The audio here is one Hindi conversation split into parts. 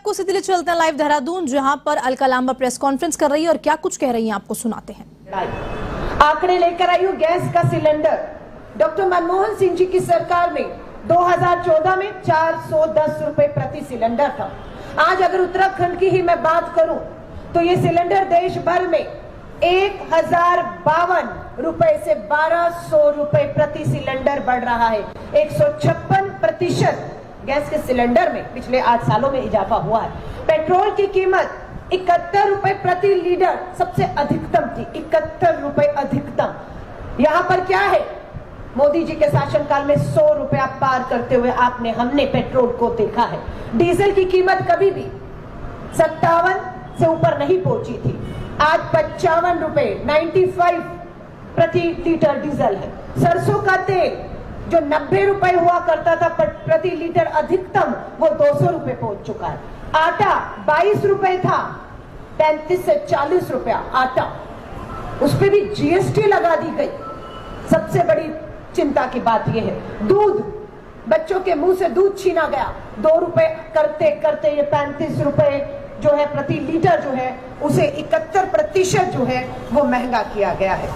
आपको सीधे चलते हैं लाइव देहरादून, जहां पर अलका लांबा प्रेस कॉन्फ्रेंस कर रही है और क्या कुछ कह रही हैं आपको सुनाते हैं। आंकड़े लेकर आई हूँ गैस का सिलेंडर। डॉक्टर मनमोहन सिंह जी की सरकार में 2014 में 410 रुपए प्रति सिलेंडर था। आज अगर उत्तराखंड की ही मैं बात करूं तो ये सिलेंडर देश भर में 1052 रुपए से 1200 रुपए प्रति सिलेंडर बढ़ रहा है। 156% गैस के सिलेंडर में पिछले 8 सालों में इजाफा हुआ है। पेट्रोल की कीमत 71 रुपए प्रति लीटर सबसे अधिकतम थी, 71 रुपए अधिकतम। यहाँ पर क्या है, मोदी जी के शासनकाल में 100 रुपया पार करते हुए हमने पेट्रोल को देखा है। डीजल की कीमत कभी भी 57 से ऊपर नहीं पहुंची थी, आज 55 रुपए 95 प्रति लीटर डीजल है। सरसों का तेल जो 90 रुपए हुआ करता था प्रति लीटर अधिकतम, वो 200 रुपए पहुंच चुका है। आटा 22 रुपए था, 35 से 40 रुपया आटा, उस पर भी जीएसटी लगा दी गई। सबसे बड़ी चिंता की बात यह है, दूध, बच्चों के मुंह से दूध छीना गया। 2 रुपए करते करते ये 35 रुपए जो है प्रति लीटर जो है, उसे 71% जो है वो महंगा किया गया है।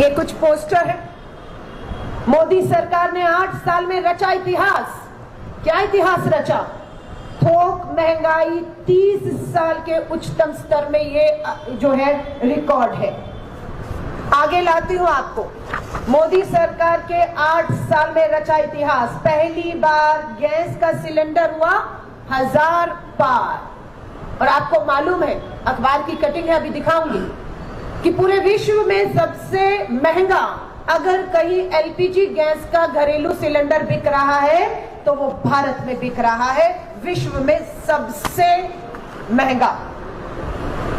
ये कुछ पोस्टर है। मोदी सरकार ने 8 साल में रचा इतिहास। क्या इतिहास रचा? थोक महंगाई 30 साल के उच्चतम स्तर में ये जो है रिकॉर्ड है। आगे लाती हूं आपको, मोदी सरकार के 8 साल में रचा इतिहास। पहली बार गैस का सिलेंडर हुआ 1000 पार। और आपको मालूम है, अखबार की कटिंग है, अभी दिखाऊंगी, कि पूरे विश्व में सबसे महंगा अगर कहीं एलपीजी गैस का घरेलू सिलेंडर बिक रहा है तो वो भारत में बिक रहा है, विश्व में सबसे महंगा।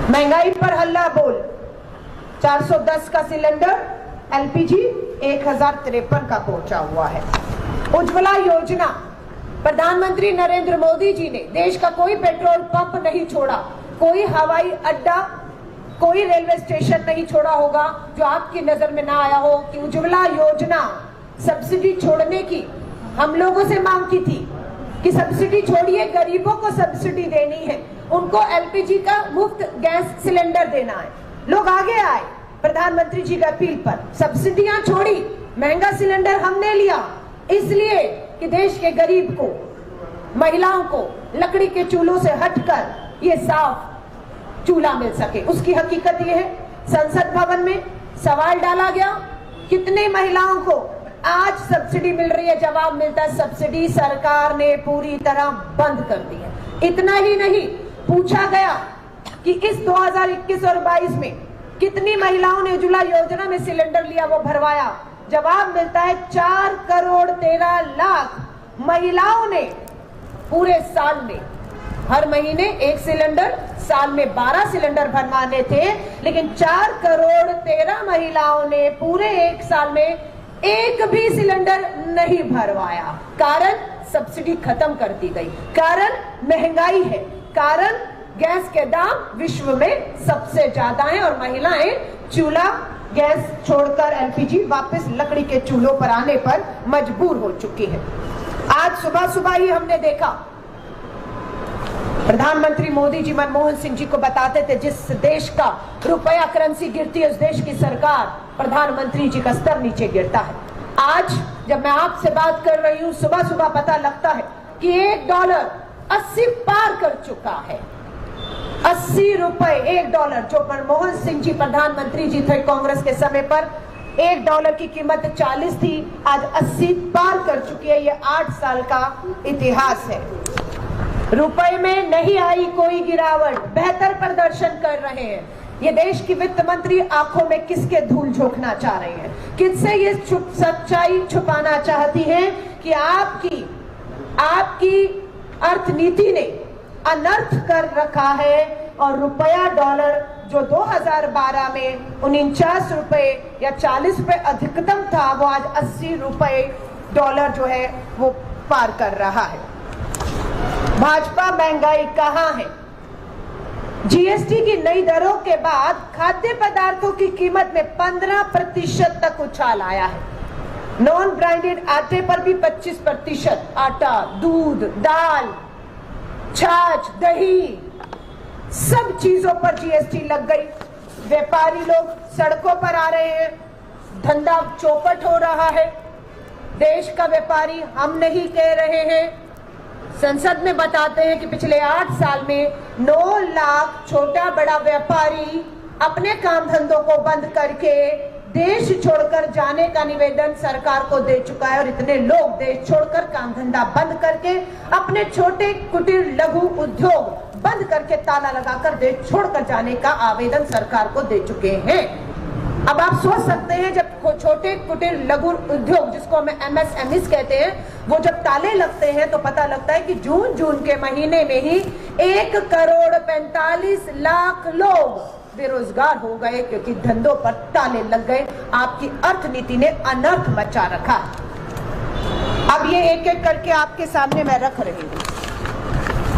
महंगाई पर हल्ला बोल। 410 का सिलेंडर एलपीजी 1053 का पहुंचा हुआ है। उज्ज्वला योजना, प्रधानमंत्री नरेंद्र मोदी जी ने देश का कोई पेट्रोल पंप नहीं छोड़ा, कोई हवाई अड्डा, कोई रेलवे स्टेशन नहीं छोड़ा होगा जो आपकी नजर में ना आया हो कि उज्ज्वला योजना सब्सिडी छोड़ने की हम लोगों से मांग की थी कि सब्सिडी छोड़िए, गरीबों को सब्सिडी देनी है, उनको एलपीजी का मुफ्त गैस सिलेंडर देना है। लोग आगे आए प्रधानमंत्री जी की अपील पर, सब्सिडियां छोड़ी, महंगा सिलेंडर हमने लिया, इसलिए कि देश के गरीब को, महिलाओं को लकड़ी के चूल्हों से हटकर ये साफ चूल्हा मिल सके। उसकी हकीकत यह है, संसद भवन में सवाल डाला गया, कितने महिलाओं को आज सब्सिडी मिल रही है? जवाब मिलता है, सब्सिडी सरकार ने पूरी तरह बंद कर दी है। इतना ही नहीं, पूछा गया कि इस 2021 और 22 में कितनी महिलाओं ने उज्ज्वला योजना में सिलेंडर लिया, वो भरवाया? जवाब मिलता है 4 करोड़ 13 लाख महिलाओं ने पूरे साल में, हर महीने 1 सिलेंडर, साल में 12 सिलेंडर भरवाने थे, लेकिन 4 करोड़ 13 महिलाओं ने पूरे 1 साल में एक भी सिलेंडर नहीं भरवाया। कारण सब्सिडी खत्म कर दी गई, कारण महंगाई है, कारण गैस के दाम विश्व में सबसे ज्यादा हैं और महिलाएं चूल्हा गैस छोड़कर एलपीजी वापस लकड़ी के चूल्हों पर आने पर मजबूर हो चुकी है। आज सुबह सुबह ही हमने देखा, प्रधानमंत्री मोदी जी मनमोहन सिंह जी को बताते थे, जिस देश का रुपया करेंसी गिरती है उस देश की सरकार, प्रधानमंत्री जी का स्तर नीचे गिरता है। आज जब मैं आपसे बात कर रही हूं, सुबह सुबह पता लगता है कि $1 80 पार कर चुका है। 80 रुपए $1, जो मनमोहन सिंह जी प्रधानमंत्री जी थे कांग्रेस के समय पर, $1 की कीमत 40 थी, आज 80 पार कर चुकी है। ये 8 साल का इतिहास है। रुपए में नहीं आई कोई गिरावट, बेहतर प्रदर्शन कर रहे हैं। ये देश की वित्त मंत्री आंखों में किसके धूल झोंकना चाह रहे हैं? किससे ये सच्चाई छुपाना चाहती हैं कि आपकी अर्थनीति ने अनर्थ कर रखा है और रुपया डॉलर जो 2012 में 49 रुपए या 40 रुपए अधिकतम था, वो आज 80 रुपए डॉलर जो है वो पार कर रहा है। भाजपा महंगाई कहां है? जीएसटी की नई दरों के बाद खाद्य पदार्थों की कीमत में 15% तक उछाल आया है। नॉन ब्रांडेड आटे पर भी 25%, आटा, दूध, दाल, छाछ, दही, सब चीजों पर जीएसटी लग गई। व्यापारी लोग सड़कों पर आ रहे हैं, धंधा चौपट हो रहा है। देश का व्यापारी हम नहीं कह रहे हैं, संसद में बताते हैं कि पिछले 8 साल में 9 लाख छोटा बड़ा व्यापारी अपने काम धंधों को बंद करके देश छोड़कर जाने का निवेदन सरकार को दे चुका है। और इतने लोग देश छोड़कर काम धंधा बंद करके अपने छोटे कुटीर लघु उद्योग बंद करके ताला लगाकर देश छोड़कर जाने का आवेदन सरकार को दे चुके हैं। अब आप सोच सकते हैं, जब छोटे कुटीर लघु उद्योग, जिसको हम MSMEs कहते हैं, वो जब ताले लगते हैं तो पता लगता है कि जून के महीने में ही 1,45,00,000 लोग बेरोजगार हो गए, क्योंकि धंधों पर ताले लग गए। आपकी अर्थनीति ने अनर्थ मचा रखा। अब ये एक एक करके आपके सामने मैं रख रही हूँ।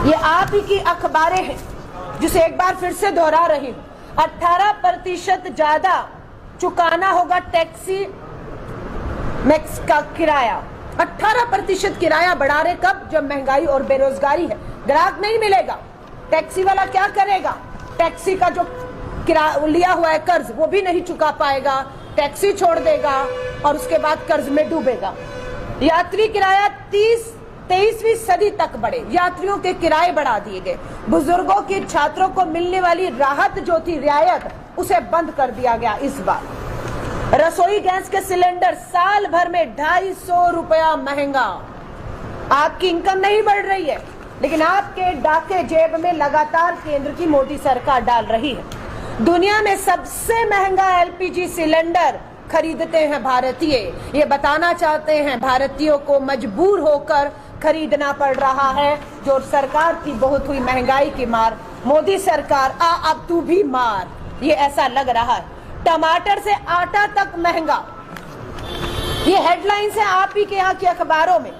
ये आप ही की अखबारें हैं, जिसे एक बार फिर से दोहरा रही हूँ। 18% ज्यादा चुकाना होगा टैक्सी मैक्स का किराया। 18% किराया बढ़ा रहे, कब? जब महंगाई और बेरोजगारी है। ग्राहक नहीं मिलेगा, टैक्सी वाला क्या करेगा? टैक्सी का जो लिया हुआ है कर्ज, वो भी नहीं चुका पाएगा, टैक्सी छोड़ देगा और उसके बाद कर्ज में डूबेगा। यात्री किराया 23वीं सदी तक बढ़े, यात्रियों के किराए बढ़ा दिए गए। बुजुर्गों की, छात्रों को मिलने वाली राहत जो थी, रियायत, उसे बंद कर दिया गया इस बार। रसोई गैस के सिलेंडर साल भर में 250 रुपया महंगा। आपकी इनकम नहीं बढ़ रही है, लेकिन आपके डाके जेब में लगातार केंद्र की मोदी सरकार डाल रही है। दुनिया में सबसे महंगा LPG सिलेंडर खरीदते हैं भारतीय। ये बताना चाहते हैं भारतीयों को मजबूर होकर खरीदना पड़ रहा है, जो सरकार की बहुत हुई महंगाई की मार। मोदी सरकार अब तू भी मार, ये ऐसा लग रहा है। टमाटर से आटा तक महंगा, ये हेडलाइंस है आप ही के यहाँ की अखबारों में।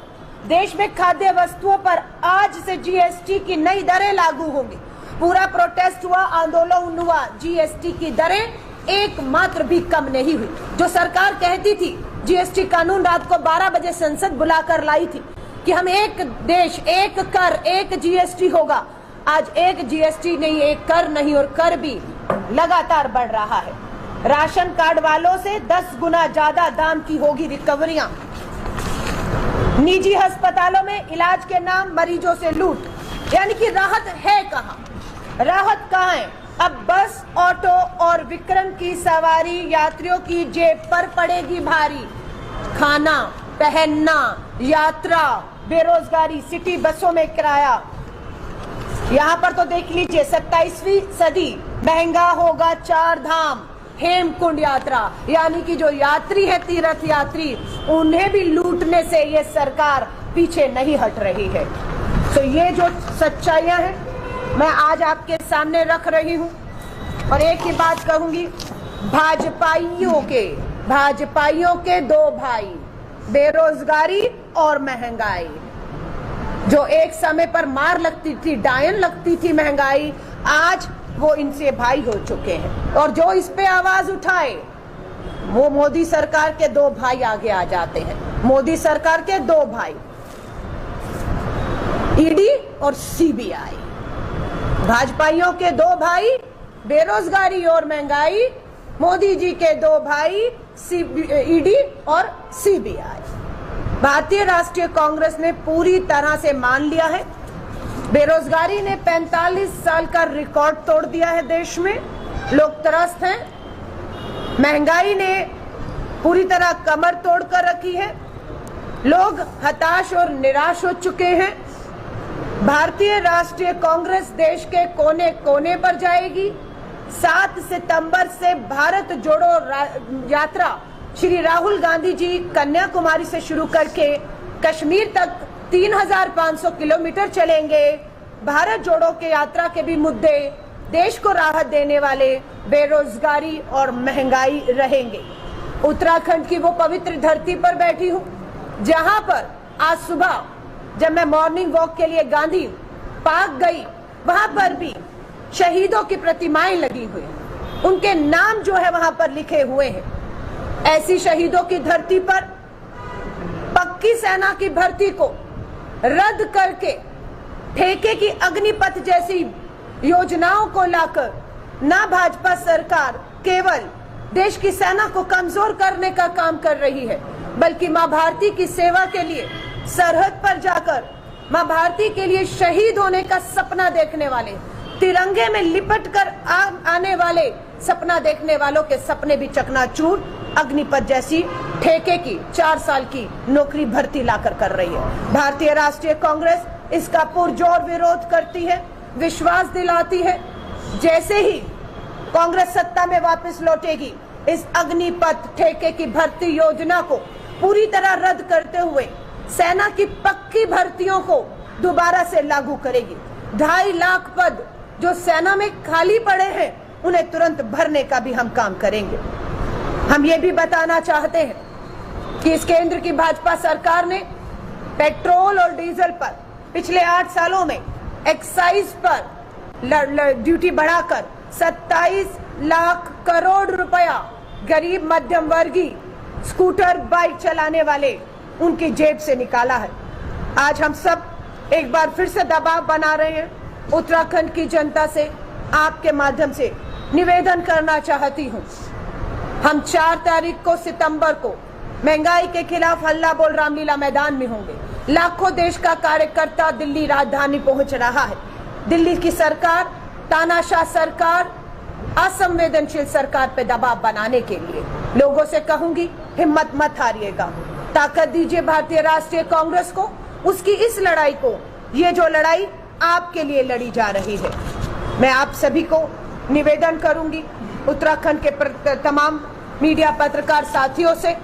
देश में खाद्य वस्तुओं पर आज से GST की नई दरें लागू होंगी। पूरा प्रोटेस्ट हुआ, आंदोलन हुआ, GST की दरें एक मात्र भी कम नहीं हुई। जो सरकार कहती थी, GST कानून रात को 12 बजे संसद बुलाकर लाई थी कि हम एक देश, एक कर, एक GST होगा। आज एक GST नहीं, एक कर नहीं, और कर भी लगातार बढ़ रहा है। राशन कार्ड वालों से 10 गुना ज्यादा दाम की होगी रिकवरियां। निजी अस्पतालों में इलाज के नाम मरीजों से लूट, यानी कि राहत है कहां? राहत कहां है? अब बस, ऑटो और विक्रम की सवारी यात्रियों की जेब पर पड़ेगी भारी। खाना, पहनना, यात्रा, बेरोजगारी, सिटी बसों में किराया। यहाँ पर तो देख लीजिए, 27वीं सदी महंगा होगा 4 धाम हेमकुंड यात्रा, यानी कि जो यात्री है, तीर्थ यात्री, उन्हें भी लूटने से ये सरकार पीछे नहीं हट रही है। तो ये जो सच्चाइयां हैं मैं आज आपके सामने रख रही हूं, और एक ही बात कहूंगी, भाजपाइयों के 2 भाई, बेरोजगारी और महंगाई। जो एक समय पर मार लगती थी, डायन लगती थी महंगाई, आज वो इनसे भाई हो चुके हैं। और जो इस पे आवाज उठाए, वो मोदी सरकार के 2 भाई आगे आ जाते हैं। मोदी सरकार के 2 भाई, ईडी और CBI। भाजपाइयों के 2 भाई, बेरोजगारी और महंगाई, मोदी जी के 2 भाई, ईडी और CBI। भारतीय राष्ट्रीय कांग्रेस ने पूरी तरह से मान लिया है, बेरोजगारी ने 45 साल का रिकॉर्ड तोड़ दिया है देश में। लोग त्रस्त हैं, महंगाई ने पूरी तरह कमर तोड़ कर रखी है, लोग हताश और निराश हो चुके हैं। भारतीय राष्ट्रीय कांग्रेस देश के कोने कोने पर जाएगी। 7 सितंबर से भारत जोड़ो यात्रा श्री राहुल गांधी जी कन्याकुमारी से शुरू करके कश्मीर तक 3500 किलोमीटर चलेंगे। भारत जोड़ो के यात्रा के भी मुद्दे देश को राहत देने वाले बेरोजगारी और महंगाई रहेंगे। उत्तराखंड की वो पवित्र धरती पर बैठी हूँ, जहां पर आज सुबह जब मैं मॉर्निंग वॉक के लिए गांधी पार्क गई, वहां पर भी शहीदों की प्रतिमाएं लगी हुई, उनके नाम जो है वहां पर लिखे हुए हैं। ऐसी शहीदों की धरती पर पक्की सेना की भर्ती को रद्द करके ठेके की अग्निपथ जैसी योजनाओं को लाकर ना भाजपा सरकार केवल देश की सेना को कमजोर करने का काम कर रही है, बल्कि मां भारती की सेवा के लिए सरहद पर जाकर मां भारती के लिए शहीद होने का सपना देखने वाले, तिरंगे में लिपट कर आने वाले सपना देखने वालों के सपने भी चकनाचूर अग्निपथ जैसी ठेके की 4 साल की नौकरी भर्ती लाकर कर रही है। भारतीय राष्ट्रीय कांग्रेस इसका पुरजोर विरोध करती है, विश्वास दिलाती है जैसे ही कांग्रेस सत्ता में वापस लौटेगी इस अग्निपथ ठेके की भर्ती योजना को पूरी तरह रद्द करते हुए सेना की पक्की भर्तियों को दोबारा से लागू करेगी। 2.5 लाख पद जो सेना में खाली पड़े हैं उन्हें तुरंत भरने का भी हम काम करेंगे। हम ये भी बताना चाहते हैं कि इस केंद्र की भाजपा सरकार ने पेट्रोल और डीजल पर पिछले 8 सालों में एक्साइज पर ड्यूटी बढ़ाकर 27 लाख करोड़ रुपया गरीब मध्यम वर्गीय स्कूटर बाइक चलाने वाले उनकी जेब से निकाला है। आज हम सब एक बार फिर से दबाव बना रहे हैं। उत्तराखंड की जनता से आपके माध्यम से निवेदन करना चाहती हूं, हम 4 तारीख को सितंबर को महंगाई के खिलाफ हल्ला बोल रामलीला मैदान में होंगे। लाखों देश का कार्यकर्ता दिल्ली राजधानी पहुंच रहा है। दिल्ली की सरकार, तानाशाह सरकार, असंवेदनशील सरकार पे दबाव बनाने के लिए लोगों से कहूंगी, हिम्मत मत हारिएगा, ताकत दीजिए भारतीय राष्ट्रीय कांग्रेस को, उसकी इस लड़ाई को, ये जो लड़ाई आपके लिए लड़ी जा रही है। मैं आप सभी को निवेदन करूंगी, उत्तराखंड के तमाम मीडिया पत्रकार साथियों से,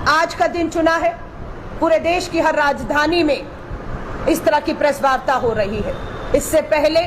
आज का दिन चुना है, पूरे देश की हर राजधानी में इस तरह की प्रेस वार्ता हो रही है। इससे पहले